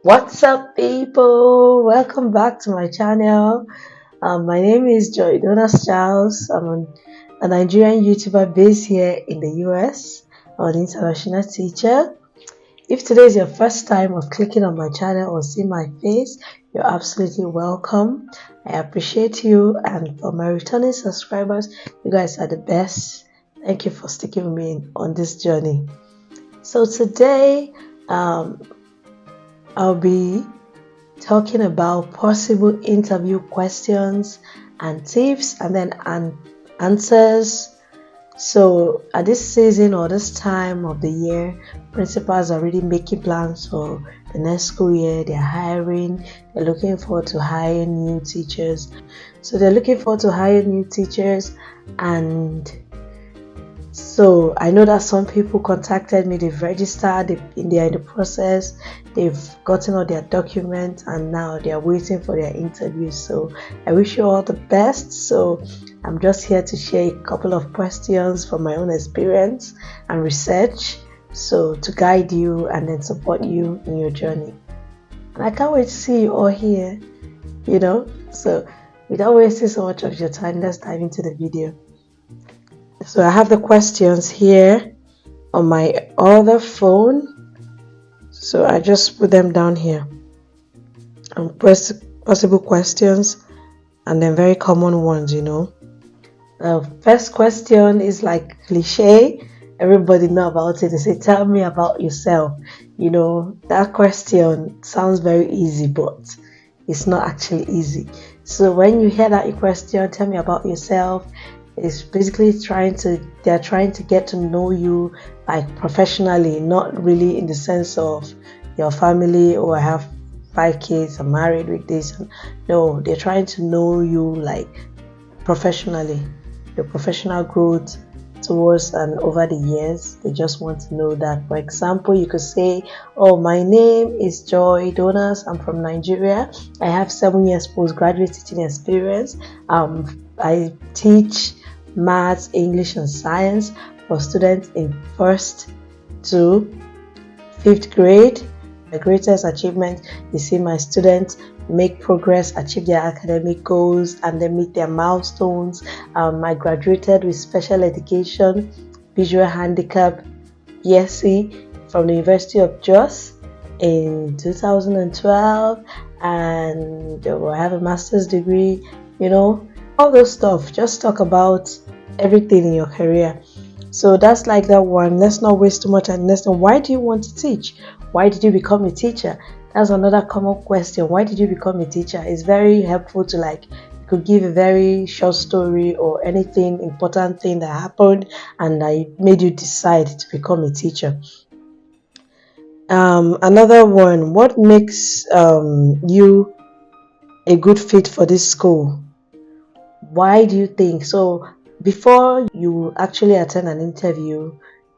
What's up, people? Welcome back to my channel. My name is Joy Donas. I'm a Nigerian YouTuber based here in the US. I'm an international teacher. If today is your first time of clicking on my channel or see my face, you're absolutely welcome. I appreciate you, and for my returning subscribers, you guys are the best. Thank you for sticking with me on this journey. So today, um, I'll be talking about possible interview questions and tips and then answers. So at this season or this time of the year, principals are really making plans for the next school year. They're hiring, they're looking forward to hiring new teachers. So they're looking forward to hiring new teachers, and so I know that some people contacted me, they've registered, they're in the process, they've gotten all their documents, and now they're waiting for their interviews. So I wish you all the best. So I'm just here to share a couple of questions from my own experience and research, so to guide you and then support you in your journey. And I can't wait to see you all here, So without wasting so much of your time, let's dive into the video. So I have the questions here on my other phone. So I just put them down here. And possible questions and then very common ones, The first question is like cliche. Everybody know about it. They say, tell me about yourself. That question sounds very easy, but it's not actually easy. So when you hear that question, tell me about yourself, it's basically they're trying to get to know you like professionally, not really in the sense of your family, or I have 5 kids, I'm married with this. No, they're trying to know you like professionally, your professional growth towards and over the years. They just want to know that. For example, you could say, oh, my name is Joy Donas, I'm from Nigeria, I have 7 years postgraduate teaching experience. I teach maths, English and science for students in 1st to 5th grade. My greatest achievement is seeing my students make progress, achieve their academic goals, and then meet their milestones. I graduated with special education, visual handicap, BSc from the University of Jos in 2012, and I have a master's degree, all those stuff. Just talk about everything in your career. So that's like that one. Let's not waste too much. And next one, why do you want to teach? Why did you become a teacher? That's another common question. Why did you become a teacher? It's very helpful to you could give a very short story or anything important thing that happened and that made you decide to become a teacher. Another one, what makes you a good fit for this school? Why do you think so? Before you actually attend an interview,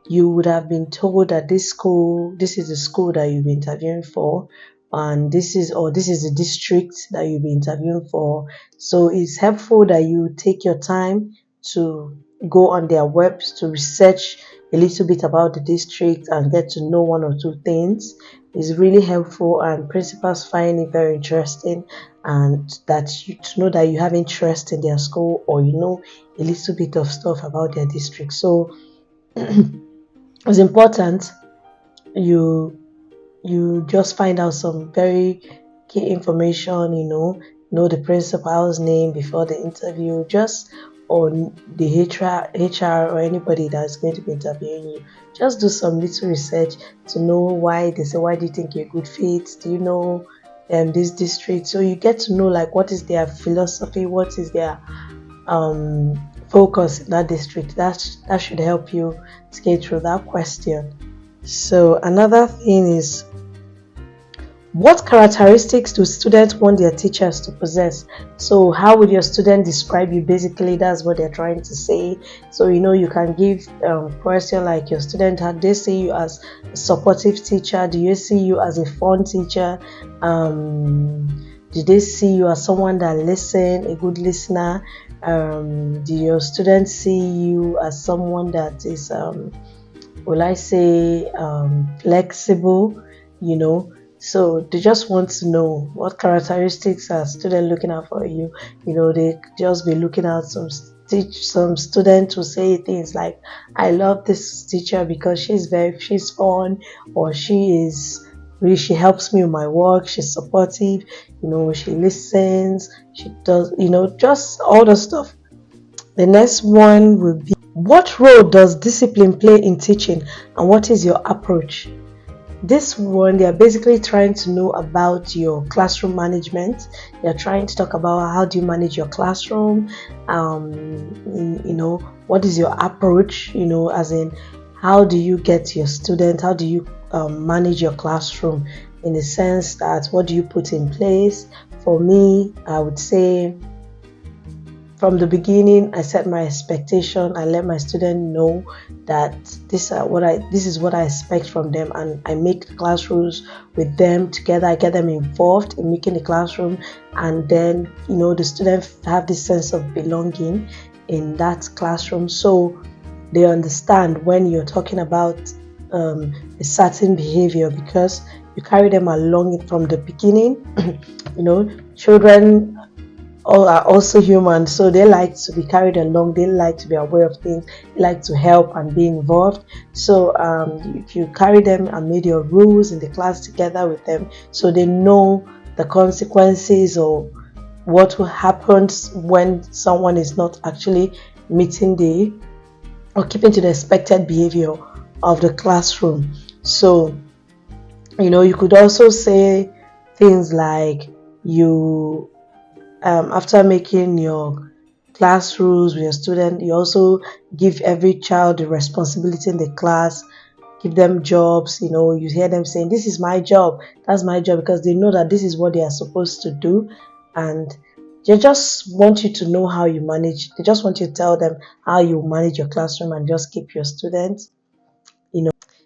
you would have been told that this is the school that you'll be interviewing for, and this is the district that you'll be interviewing for. So it's helpful that you take your time to go on their webs to research a little bit about the district and get to know one or two things. It's really helpful, and principals find it very interesting, and that you to know that you have interest in their school, or a little bit of stuff about their district. So it's important you just find out some very key information, know the principal's name before the interview, just on the HR or anybody that's going to be interviewing you. Just do some little research to know why they say, why do you think you're a good fit? Do you know this district? So you get to know like what is their philosophy, what is their focus in that district. That should help you to get through that question. So another thing is, what characteristics do students want their teachers to possess? So how would your student describe you? Basically, that's what they're trying to say. So you can give question like, your student, how they see you as a supportive teacher? Do you see you as a fun teacher? Do they see you as someone that listens, a good listener? Do your students see you as someone that is flexible? So they just want to know what characteristics are student looking out for you. They just be looking at some students who say things like, I love this teacher because she's fun, or she helps me with my work, she's supportive, she listens, she does, just all the stuff. The next one will be, what role does discipline play in teaching, and what is your approach? This one, they are basically trying to know about your classroom management. They're trying to talk about how do you manage your classroom, what is your approach, as in how do you get your student, how do you manage your classroom, in the sense that what do you put in place. For me, I would say, from the beginning, I set my expectation. I let my student know that this is what I expect from them, and I make the classrooms with them together. I get them involved in making the classroom, and then the students have this sense of belonging in that classroom, so they understand when you're talking about a certain behavior, because you carry them along from the beginning. Children all are also human, so they like to be carried along, they like to be aware of things, they like to help and be involved. So if you carry them and made your rules in the class together with them, so they know the consequences or what will happen when someone is not actually meeting or keeping to the expected behavior of the classroom. So you could also say things like, you after making your class rules with your student, you also give every child the responsibility in the class, give them jobs. You hear them saying, this is my job, that's my job, because they know that this is what they are supposed to do. And they just want you to know how you manage. They just want you to tell them how you manage your classroom and just keep your students.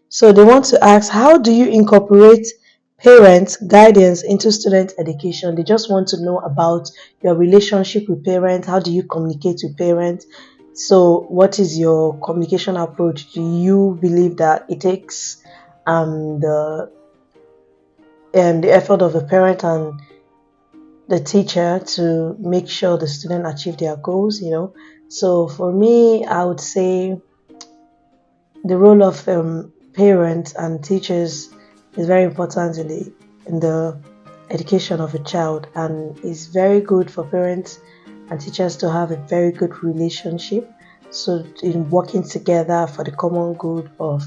So they want to ask, how do you incorporate parents' guidance into student education? They just want to know about your relationship with parents. How do you communicate with parents? So what is your communication approach? Do you believe that it takes the effort of the parent and the teacher to make sure the student achieve their goals? So for me, I would say the role of parents and teachers is very important in the education of a child, and it's very good for parents and teachers to have a very good relationship, so in working together for the common good of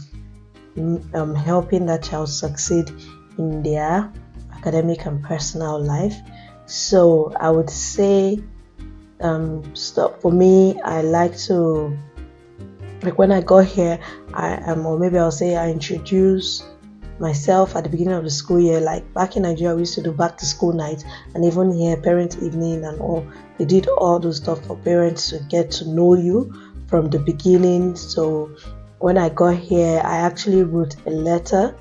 helping that child succeed in their academic and personal life. So I would say, for me, I like to, like, when I got here, or maybe I'll say I introduce myself at the beginning of the school year. Like back in Nigeria, we used to do back to school night, and even here, parent evening and all. They did all those stuff for parents to get to know you from the beginning. So when I got here, I actually wrote a letter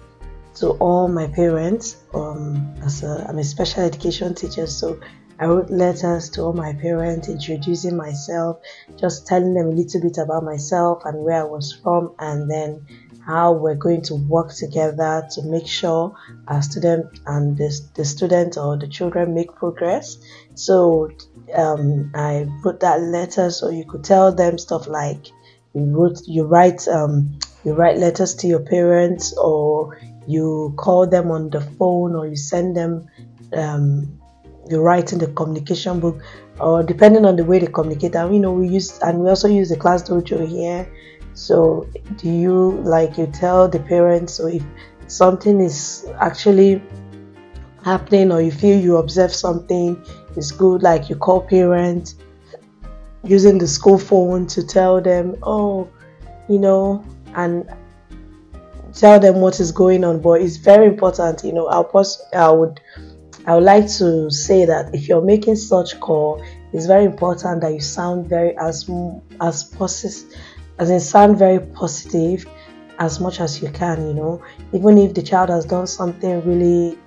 to all my parents. I'm a special education teacher, so I wrote letters to all my parents introducing myself, just telling them a little bit about myself and where I was from, and then how we're going to work together to make sure our student and the student or the children make progress. So I put that letter, so you could tell them stuff like, you write letters to your parents, or you call them on the phone, or you send them, you write in the communication book, or depending on the way they communicate. And we also use the class dojo here. So do you tell the parents, so if something is actually happening, or you feel you observe something is good, like you call parents using the school phone to tell them, and tell them what is going on. But it's very important, I would like to say that if you're making such call, it's very important that you sound very sound very positive as much as you can. Even if the child has done something really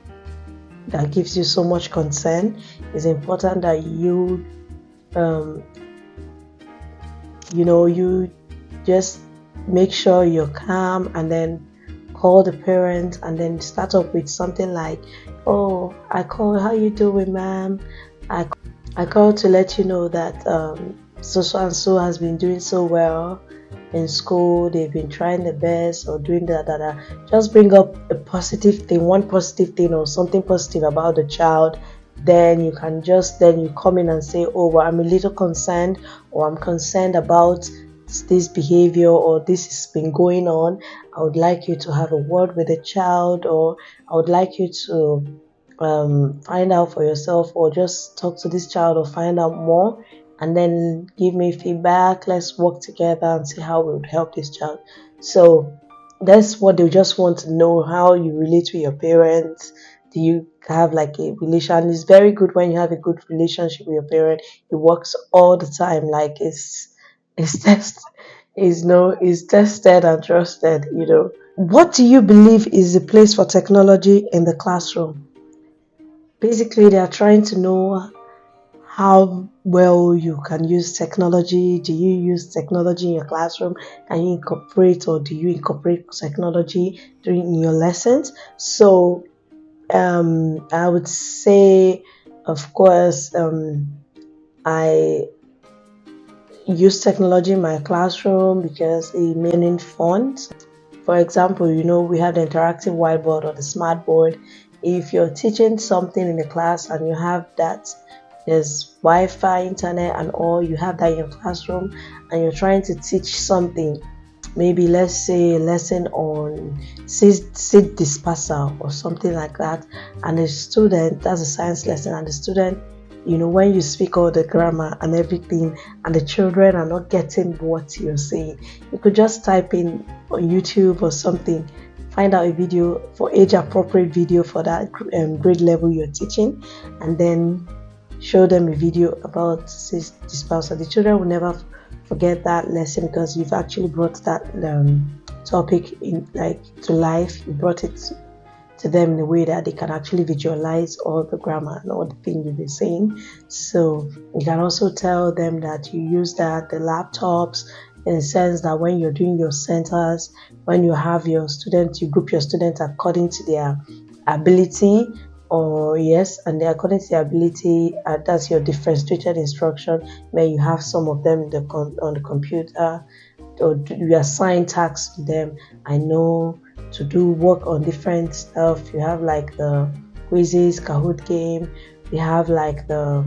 that gives you so much concern, it's important that you you just make sure you're calm, and then call the parents and then start up with something like, oh, I call, how you doing, ma'am? I called to let you know that so and so has been doing so well in school. They've been trying their best or doing that. Just bring up a positive thing, one positive thing or something positive about the child. Then you come in and say, oh, well, I'm a little concerned, or I'm concerned about this behavior, or this has been going on. I would like you to have a word with the child, or I would like you to find out for yourself, or just talk to this child or find out more, and then give me feedback. Let's work together and see how we would help this child. So that's what they just want to know, how you relate with your parents. Do you have like a relation? It's very good when you have a good relationship with your parent. It works all the time. Like it's test is no is tested and trusted. What do you believe is the place for technology in the classroom? Basically, they are trying to know how well you can use technology. Do you use technology in your classroom? Can you incorporate, or do you incorporate technology during your lessons? So I would say, of course, I use technology in my classroom because it makes learning fun. For example, we have the interactive whiteboard or the smart board. If you're teaching something in the class and you have that, there's Wi-Fi, internet, and all, you have that in your classroom, and you're trying to teach something, maybe let's say a lesson on seed dispersal or something like that, and the student, that's a science lesson, and the student, when you speak all the grammar and everything, and the children are not getting what you're saying, you could just type in on YouTube or something, find out a video for age appropriate video for that grade level you're teaching, and then show them a video about seed dispersal. The children will never forget that lesson because you've actually brought that topic in to life. You brought it to them in a way that they can actually visualize all the grammar and all the things you've been saying. So you can also tell them that you use the laptops, in the sense that when you're doing your centers, when you have your students, you group your students according to their ability, or yes, and they according to their ability, that's your differentiated instruction, where you have some of them on the computer, or you assign tasks to them. I know to do work on different stuff. You have like the quizzes, Kahoot game. We have like the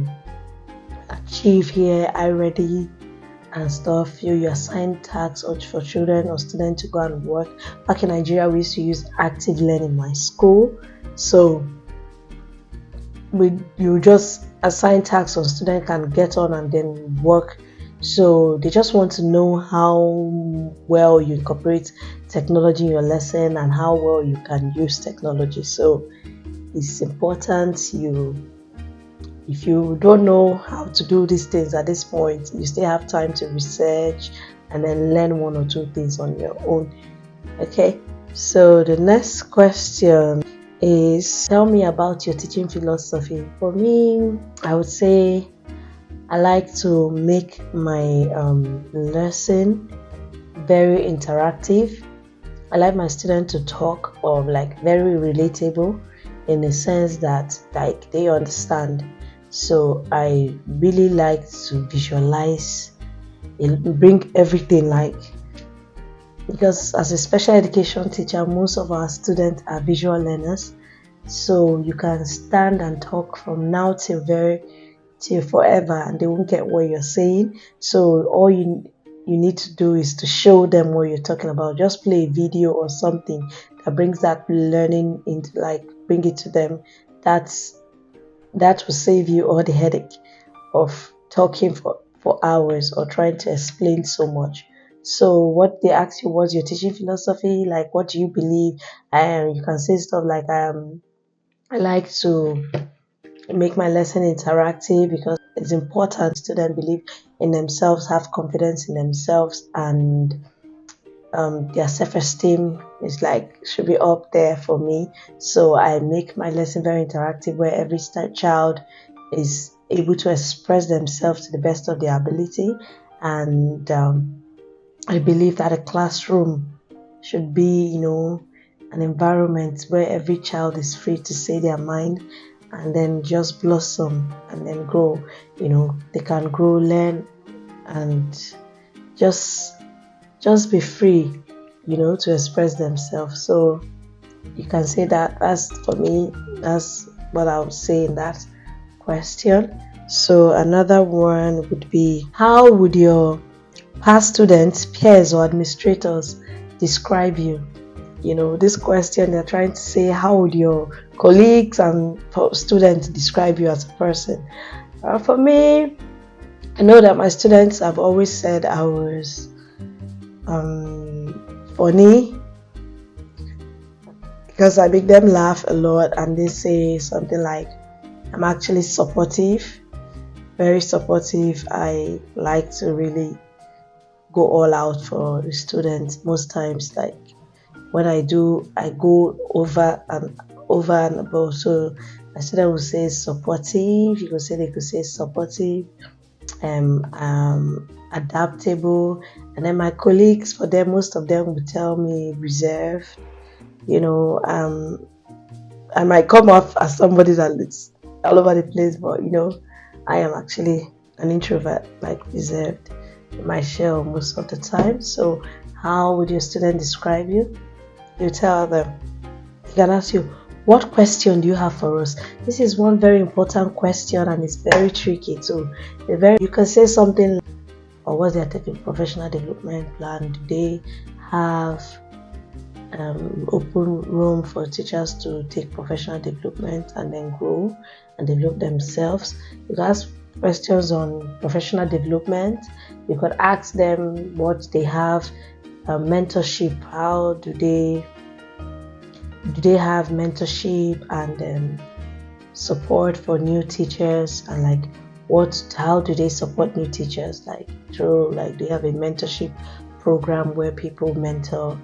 Achieve here, iReady, and stuff. You assign tasks for children or students to go and work. Back in Nigeria, we used to use Active Learning in my school. So you just assign tasks so student can get on and then work. So they just want to know how well you incorporate technology in your lesson and how well you can use technology. So it's important if you don't know how to do these things at this point, you still have time to research and then learn one or two things on your own. Okay, so the next question is, tell me about your teaching philosophy. For me, I would say I like to make my lesson very interactive. I like my students to talk, or very relatable, in the sense that they understand. So I really like to visualize, bring everything, because as a special education teacher, most of our students are visual learners. So you can stand and talk from now till forever, and they won't get what you're saying. So all you need to do is to show them what you're talking about. Just play a video or something that brings that learning into, bring it to them. That will save you all the headache of talking for hours or trying to explain so much. So what they ask you, what's your teaching philosophy? What do you believe? You can say stuff like, I like to make my lesson interactive because it's important students believe in themselves, have confidence in themselves, and their self-esteem is should be up there for me. So I make my lesson very interactive, where every child is able to express themselves to the best of their ability. And I believe that a classroom should be an environment where every child is free to say their mind and then just blossom and then grow. They can grow, learn, and just be free, to express themselves. So you can say that's for me, that's what I would say in that question. So another one would be, how would your past students, peers, or administrators describe you? This question, they're trying to say, how would your colleagues and students describe you as a person? For me, I know that my students have always said I was funny, because I make them laugh a lot, and they say something like, I'm actually supportive, very supportive. I like to really go all out for the students. Most times, like when I do, I go over and above. So my student will say supportive. They could say supportive, adaptable, and then my colleagues, for them, most of them would tell me reserved. I might come off as somebody that is all over the place, but I am actually an introvert, like reserved in my shell most of the time. So how would your student describe you? You tell them. He can ask you, what question do you have for us? This is one very important question, and it's very tricky too. You can say something, or what's their professional development plan? Do they have open room for teachers to take professional development and then grow and develop themselves? You can ask questions on professional development. You could ask them what they have, mentorship. How do they have mentorship and support for new teachers, and how do they support new teachers, do they have a mentorship program where people mentor,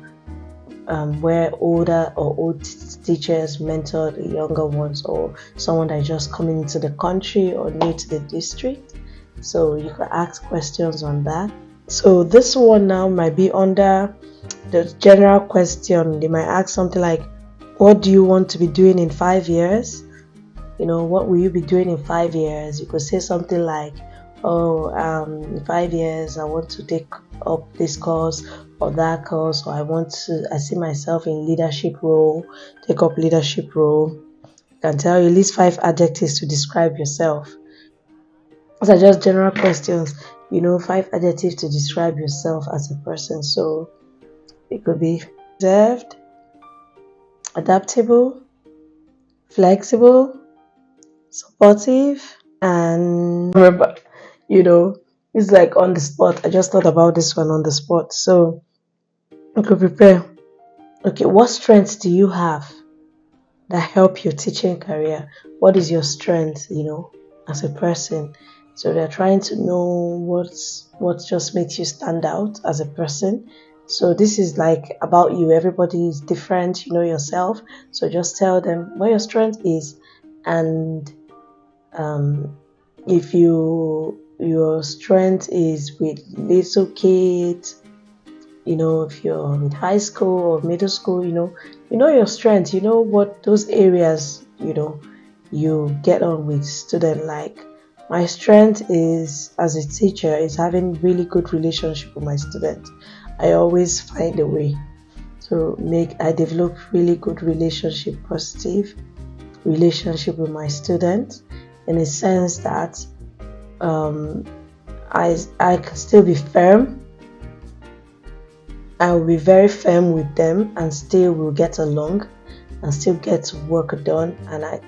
where older or old teachers mentor the younger ones, or someone that is just coming into the country or new to the district? So you can ask questions on that. So this one now might be under the general question. They might ask something like, what do you want to be doing in 5 years? What will you be doing in 5 years? You could say something like, in 5 years I want to take up this course or that course, or I see myself in leadership role, take up leadership role. You can tell you list 5 adjectives to describe yourself. Those are just general questions, 5 adjectives to describe yourself as a person. So it could be reserved, adaptable, flexible, supportive, and remember, it's like on the spot. I just thought about this one on the spot. So I could prepare. Okay, what strengths do you have that help your teaching career? What is your strength, as a person? So they're trying to know what just makes you stand out as a person. So this is like about you. Everybody is different, yourself. So just tell them what your strength is, and if your strength is with little kids, if you're with high school or middle school, your strength, what those areas, you get on with student. Like, my strength is, as a teacher, is having really good relationship with my student. I always find a way to I develop really good positive relationship with my student, in a sense that I can still be firm. I will be very firm with them, and still will get along and still get work done, and we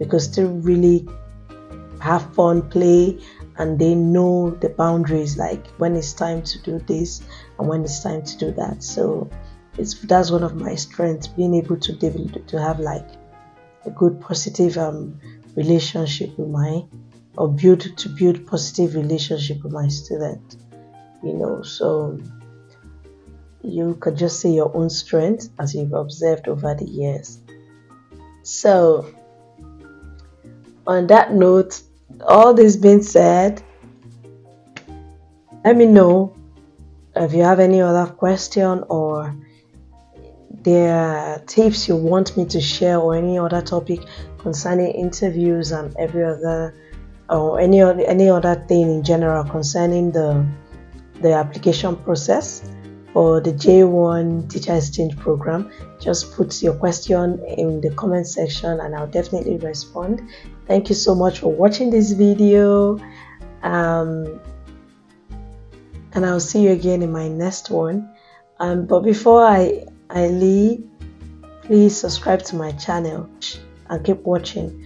could still really have fun, play, and they know the boundaries, like when it's time to do this and when it's time to do that. So that's one of my strengths, being able to have like a good positive relationship with build positive relationship with my student. So you could just say your own strength as you've observed over the years. So on that note, all this being said, let me know if you have any other question, or there are tips you want me to share or any other topic concerning interviews and every other or any other thing in general concerning the application process for the J1 teacher exchange program, just put your question in the comment section and I'll definitely respond. Thank you so much for watching this video, and I'll see you again in my next one. But before I leave, please subscribe to my channel and keep watching.